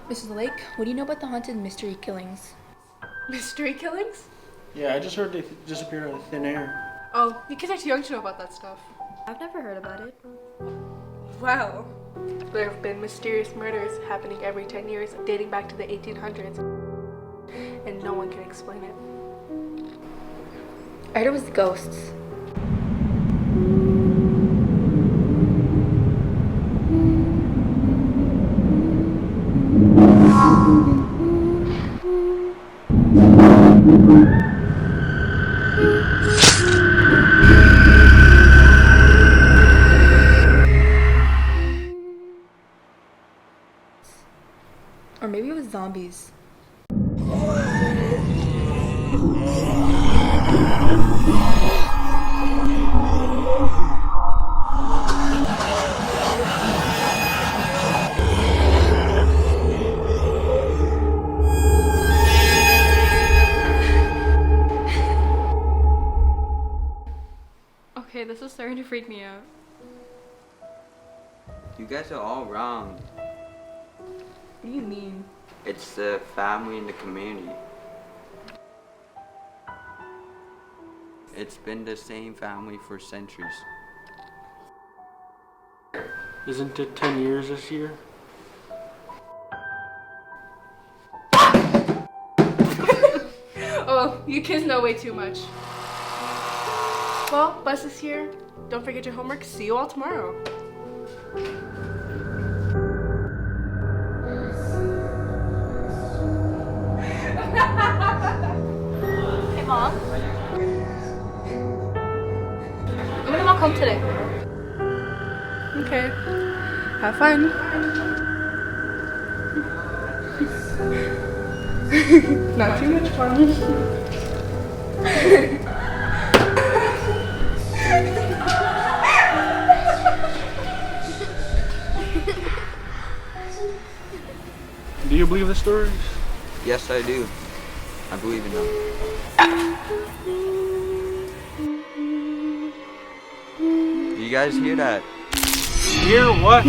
Mrs. Lake, what do you know about the haunted mystery killings? Mystery killings? Yeah, I just heard they disappeared out of thin air. Oh, you kids are too young to know about that stuff. I've never heard about it. Wow. There have been mysterious murders happening every 10 years, dating back to the 1800s. And no one can explain it. I heard it was the ghosts. Or maybe it was zombies. Okay, this is starting to freak me out. You guys are all wrong. What do you mean? It's the family and the community. It's been the same family for centuries. Isn't it 10 years this year? Oh, you kids know way too much. Well, bus is here. Don't forget your homework. See you all tomorrow. Hey, Mom. I'm gonna walk home today. Okay. Have fun. Not too much fun. Do you believe the stories? Yes, I do. I believe in them. Do you guys hear that? Hear what?